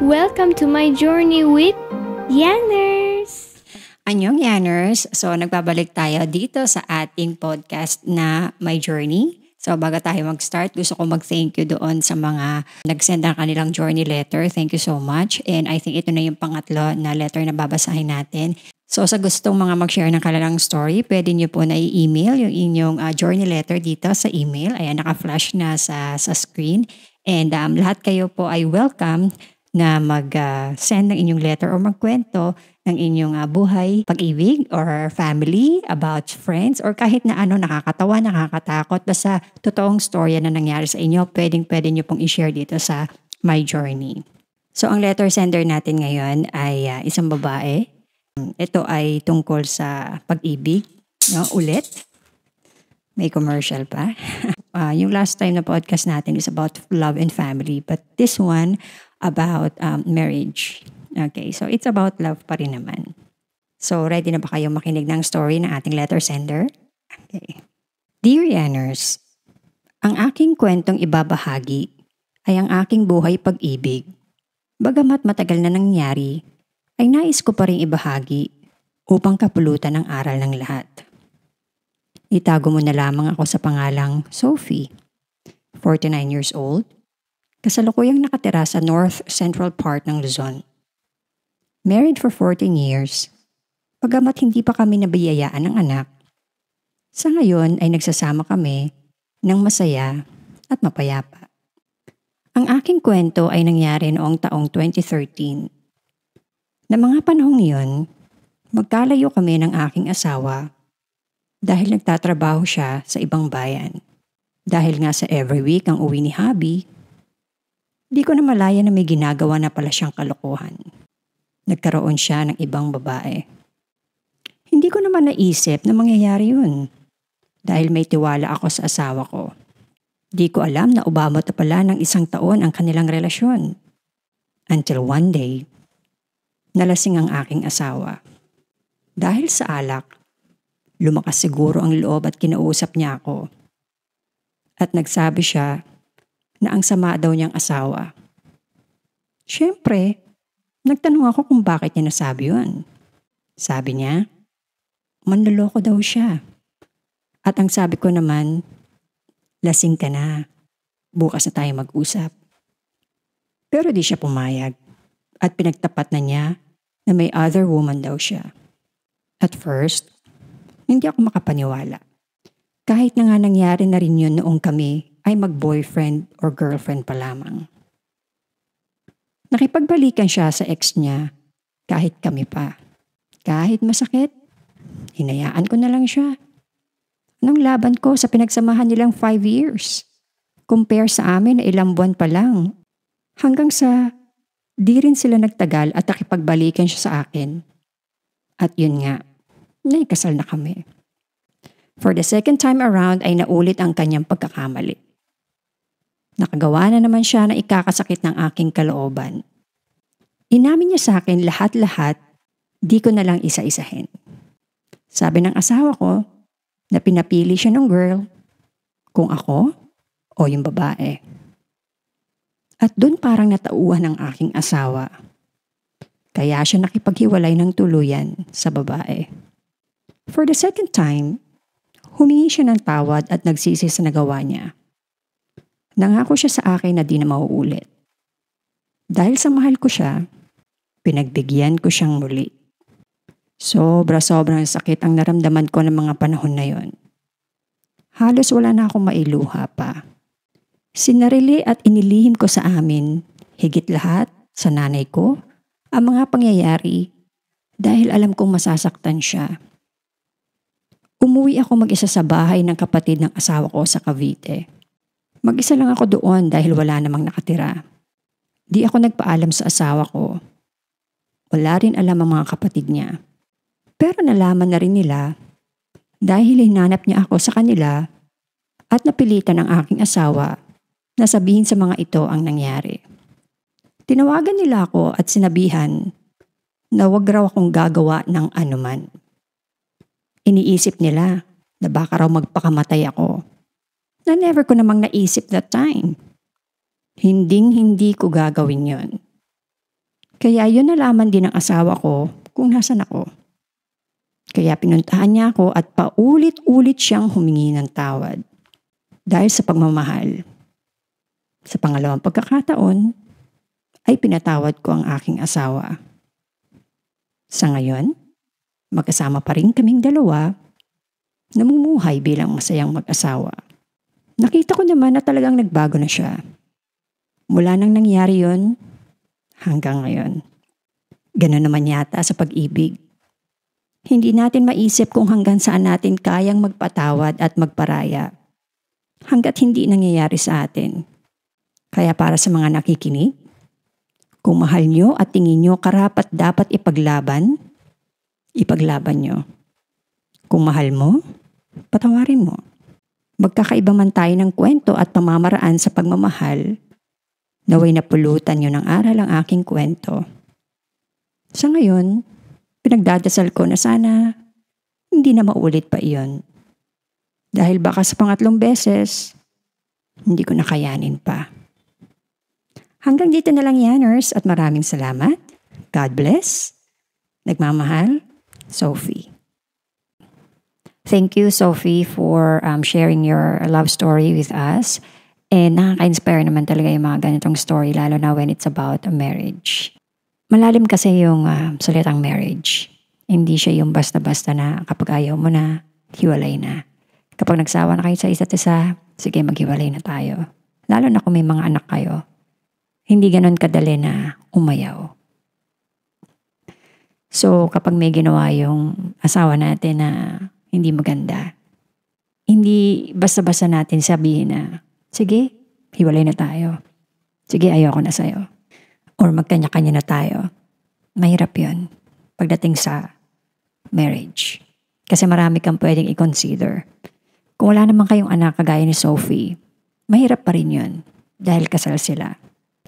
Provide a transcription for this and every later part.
Welcome to my journey with Yanners! Anyong Yanners! So nagbabalik tayo dito sa ating podcast na My Journey. So bago tayo mag-start, gusto ko mag-thank you doon sa mga nag-send ng kanilang journey letter. Thank you so much. And I think ito na yung pangatlo na letter na babasahin natin. So sa gustong mga mag-share ng kanilang story, pwede nyo po na i-email yung inyong journey letter dito sa email. Ayan, naka-flash na sa screen. And lahat kayo po ay welcome na mag-send ng inyong letter o magkwento ng inyong buhay, pag-ibig, or family, about friends, or kahit na ano nakakatawa, nakakatakot, basta totoong storya na nangyari sa inyo, pwede nyo pong i-share dito sa My Journey. So ang letter sender natin ngayon ay isang babae. Ito ay tungkol sa pag-ibig, no? Ulit. May commercial pa. Yung last time na podcast natin is about love and family, but this one about marriage. Okay, so it's about love pa rin naman. So ready na ba kayo makinig ng story ng ating letter sender? Okay. Dear Yanners, ang aking kwentong ibabahagi ay ang aking buhay pag-ibig. Bagamat matagal na nangyari, ay nais ko pa rin ibahagi upang kapulutan ng aral ng lahat. Itago mo na lamang ako sa pangalang Sophie, 49 years old, kasalukuyang nakatira sa North Central part ng Luzon. Married for 14 years, bagamat hindi pa kami nabiyayaan ng anak, sa ngayon ay nagsasama kami ng masaya at mapayapa. Ang aking kwento ay nangyari noong taong 2013. Na mga panahong iyon, magkalayo kami ng aking asawa dahil nagtatrabaho siya sa ibang bayan. Dahil nga sa every week ang uwi ni hubby, di ko na malaya na may ginagawa na pala siyang kalokohan. Nagkaroon siya ng ibang babae. Hindi ko naman naisip na mangyayari yun dahil may tiwala ako sa asawa ko. Di ko alam na umabot na pala ng 1 taon ang kanilang relasyon. Until one day, nalasing ang aking asawa. Dahil sa alak, lumakas siguro ang loob at kinausap niya ako. At nagsabi siya na ang sama daw niyang asawa. Siyempre, nagtanong ako kung bakit niya nasabi yun. Sabi niya, manloloko daw siya. At ang sabi ko naman, lasing ka na. Bukas na tayo mag-usap. Pero di siya pumayag. At pinagtapat na niya na may other woman daw siya. At first, hindi ako makapaniwala. Kahit na nga nangyari na rin yun noong kami ay mag-boyfriend or girlfriend pa lamang. Nakipagbalikan siya sa ex niya kahit kami pa. Kahit masakit, hinayaan ko na lang siya. Anong laban ko sa pinagsamahan nilang 5 years? Compare sa amin na ilang buwan pa lang. Hanggang sa di rin sila nagtagal at nakipagbalikan siya sa akin. At yun nga, naikasal na kami. For the second time around ay naulit ang kanyang pagkakamali. Nakagawa na naman siya na ikakasakit ng aking kalooban. Inamin niya sa akin lahat-lahat, di ko na lang isa-isahin. Sabi ng asawa ko na pinapili siya ng girl, kung ako o yung babae. At doon parang natauhan ng aking asawa. Kaya siya nakipaghiwalay ng tuluyan sa babae. For the second time, humingi siya ng tawad at nagsisi sa nagawa niya. Nangako siya sa akin na di na mauulit. Dahil sa mahal ko siya, pinagbigyan ko siyang muli. Sobrang sakit ang naramdaman ko ng mga panahon na yon. Halos wala na akong mailuha pa. Sinarili at inilihim ko sa amin, higit lahat sa nanay ko, ang mga pangyayari dahil alam kong masasaktan siya. Umuwi ako mag-isa sa bahay ng kapatid ng asawa ko sa Cavite. Mag-isa lang ako doon dahil wala namang nakatira. Di ako nagpaalam sa asawa ko. Wala rin alam ang mga kapatid niya. Pero nalaman na rin nila dahil hinanap niya ako sa kanila at napilitan ng aking asawa na sabihin sa mga ito ang nangyari. Tinawagan nila ako at sinabihan na wag raw akong gagawa ng anuman. Iniisip nila na baka raw magpakamatay ako. Na never ko namang naisip that time. Hinding-hindi ko gagawin yon. Kaya yun nalaman din ng asawa ko kung nasan ako. Kaya pinuntahan niya ako at paulit-ulit siyang humingi ng tawad. Dahil sa pagmamahal. Sa pangalawang pagkakataon, ay pinatawad ko ang aking asawa. Sa ngayon, magkasama pa rin kaming dalawa, namumuhay bilang masayang mag-asawa. Nakita ko naman na talagang nagbago na siya. Mula nang nangyari yun, hanggang ngayon. Ganun naman yata sa pag-ibig. Hindi natin maisip kung hanggang saan natin kayang magpatawad at magparaya. Hanggat hindi nangyayari sa atin. Kaya para sa mga nakikinig, kung mahal nyo at tingin nyo karapat dapat ipaglaban nyo. Kung mahal mo, patawarin mo. Magkakaiba man tayo ng kwento at pamamaraan sa pagmamahal, naway napulutan nyo ng aral ang aking kwento. Sa ngayon, pinagdadasal ko na sana hindi na maulit pa iyon. Dahil baka sa pangatlong beses, hindi ko nakayanin pa. Hanggang dito na lang, Yanners, at maraming salamat. God bless. Nagmamahal, Sophie. Thank you, Sophie, for sharing your love story with us. And nakaka-inspire naman talaga yung mga ganitong story, lalo na when it's about a marriage. Malalim kasi yung salitang marriage. Hindi siya yung basta-basta na kapag ayaw mo na, hiwalay na. Kapag nagsawa na kayo sa isa't isa, sige, maghiwalay na tayo. Lalo na kung may mga anak kayo. Hindi ganon kadali na umayaw. So kapag may ginawa yung asawa natin na hindi maganda, hindi basta-basta natin sabihin na, sige, hiwalay na tayo. Sige, ayoko na sa'yo. Or magkanya-kanya na tayo. Mahirap yun pagdating sa marriage. Kasi marami kang pwedeng i-consider. Kung wala naman kayong anak kagaya ni Sophie, mahirap pa rin yun dahil kasal sila.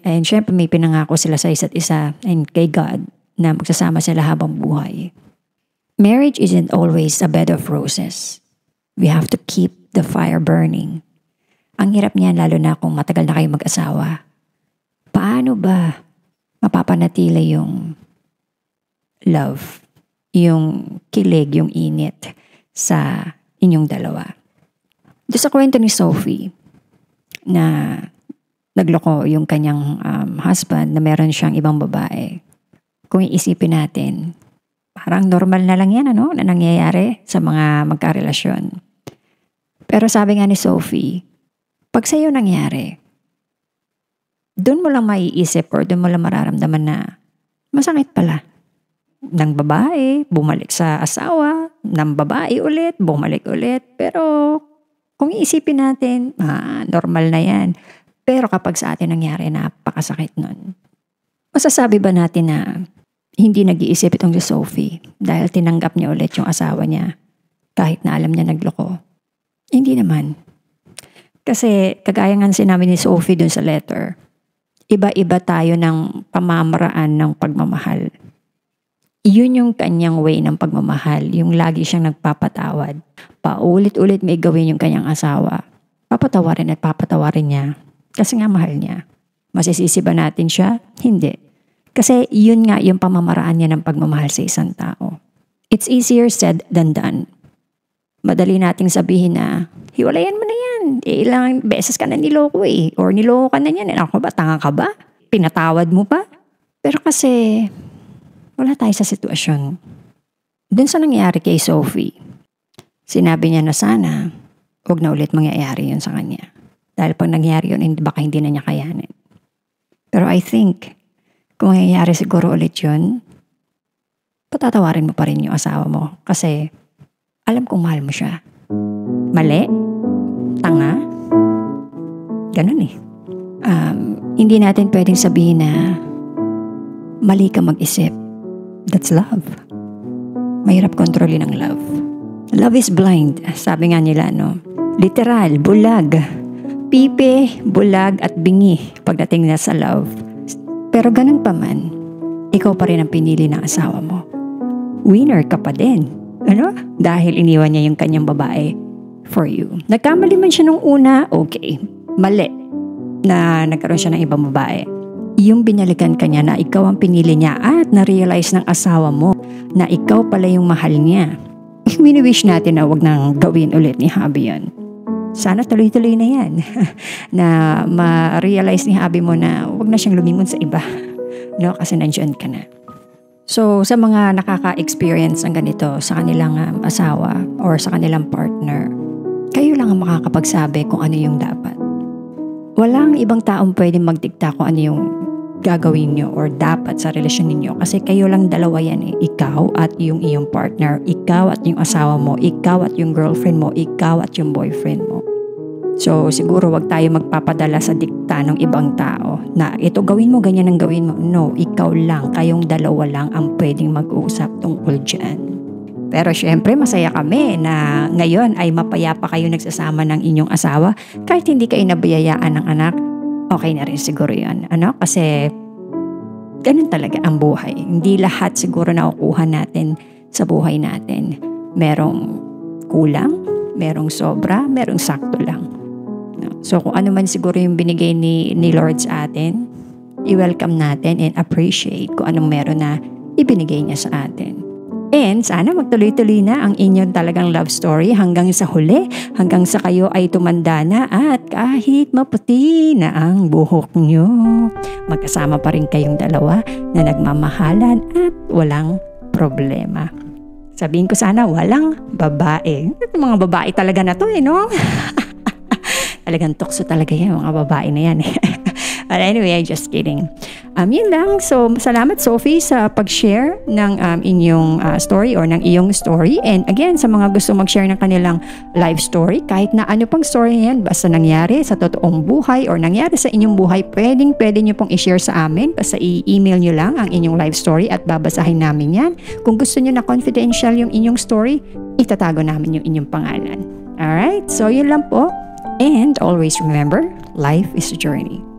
And syempre may pinangako sila sa isa't isa and kay God na magsasama sila habang buhay. Marriage isn't always a bed of roses. We have to keep the fire burning. Ang hirap niyan lalo na kung matagal na kayo mag-asawa. Paano ba mapapanatili yung love, yung kilig, yung init sa inyong dalawa? Doon sa kwento ni Sophie na nagloko yung kanyang husband na meron siyang ibang babae. Kung iisipin natin, parang normal na lang yan na nangyayari sa mga magkarelasyon. Pero sabi nga ni Sophie, pag sa'yo nangyari, doon mo lang maiisip or doon mo lang mararamdaman na masakit pala. Ng babae, bumalik sa asawa, ng babae ulit, bumalik ulit. Pero kung iisipin natin, normal na yan. Pero kapag sa atin nangyari, napakasakit nun. Masasabi ba natin na hindi nag-iisip itong si Sophie dahil tinanggap niya ulit yung asawa niya kahit na alam niya nagloko? Hindi naman. Kasi kagaya nga sinabi ni Sophie dun sa letter, iba-iba tayo ng pamamaraan ng pagmamahal. Yun yung kanyang way ng pagmamahal, yung lagi siyang nagpapatawad. Paulit-ulit may gawin yung kanyang asawa. Papatawarin at papatawarin niya. Kasi nga mahal niya. Masisisi ba natin siya? Hindi. Kasi yun nga yung pamamaraan niya ng pagmamahal sa isang tao. It's easier said than done. Madali nating sabihin na, hiwalayan mo na yan. Ilang beses ka na niloko or niloko ka na yan. Ako ba, tanga ka ba? Pinatawad mo pa? Pero kasi, wala tayo sa sitwasyon. Dun sa nangyari kay Sophie, sinabi niya na sana, huwag na ulit mangyayari yun sa kanya. Dahil pag nangyari yun, baka hindi na niya kayanin. Pero I think, kung nangyayari siguro ulit yun, patatawarin mo pa rin yung asawa mo. Kasi, alam kong mahal mo siya. Mali? Tanga? Ganun eh. Hindi natin pwedeng sabihin na mali ka mag-isip. That's love. Mahirap kontrolin ang love. Love is blind, sabi nga nila, no? Literal, bulag. Pipi, bulag at bingi pagdating na sa love. Pero ganun pa man, ikaw pa rin ang pinili ng asawa mo. Winner ka pa din. Ano? Dahil iniwan niya yung kanyang babae for you. Nagkamali man siya nung una, okay. Mali na nagkaroon siya ng ibang babae. yung binalikan ka niya na ikaw ang pinili niya at na-realize ng asawa mo na ikaw pala yung mahal niya. Wini-wish natin na wag nang gawin ulit ni hubby yun. Sana tuloy-tuloy na yan. Na ma-realize ni hubby mo na wag na siyang lumingon sa iba. No, kasi nandiyan ka na. So, sa mga nakaka-experience ng ganito sa kanilang asawa or sa kanilang partner, kayo lang ang makakapagsabi kung ano yung dapat. Walang ibang taong pwedeng magdikta kung ano yung gagawin nyo or dapat sa relasyon ninyo kasi kayo lang dalawa yan eh. Ikaw at yung iyong partner, ikaw at yung asawa mo, ikaw at yung girlfriend mo, ikaw at yung boyfriend mo. So siguro wag tayo magpapadala sa dikta ng ibang tao na ito gawin mo, ganyan ang gawin mo. No, ikaw lang, kayong dalawa lang ang pwedeng mag-usap tungkol dyan. Pero syempre masaya kami na ngayon ay mapayapa kayo nagsasama ng inyong asawa kahit hindi kayo nabayayaan ng anak. Okay na rin siguro yan. Kasi ganun talaga ang buhay. Hindi lahat siguro nakukuha natin sa buhay natin. Merong kulang, merong sobra, merong sakto lang. So kung ano man siguro yung binigay ni Lord sa atin, i-welcome natin and appreciate kung anong meron na ibinigay niya sa atin. And sana magtuloy-tuloy na ang inyong talagang love story hanggang sa huli, hanggang sa kayo ay tumanda na at kahit maputi na ang buhok nyo, magkasama pa rin kayong dalawa na nagmamahalan at walang problema. Sabihin ko sana walang babae. Mga babae talaga na to no? Talagang tukso talaga yan, mga babae na yan But anyway, just kidding. Yun lang. So, salamat Sophie sa pag-share ng inyong story or ng iyong story. And again, sa mga gusto mag-share ng kanilang life story, kahit na ano pang story yan, basta nangyari sa totoong buhay or nangyari sa inyong buhay, pwede nyo pong i-share sa amin. Basta i-email nyo lang ang inyong life story at babasahin namin yan. Kung gusto nyo na confidential yung inyong story, itatago namin yung inyong pangalan. Alright? So, yun lang po. And always remember, life is a journey.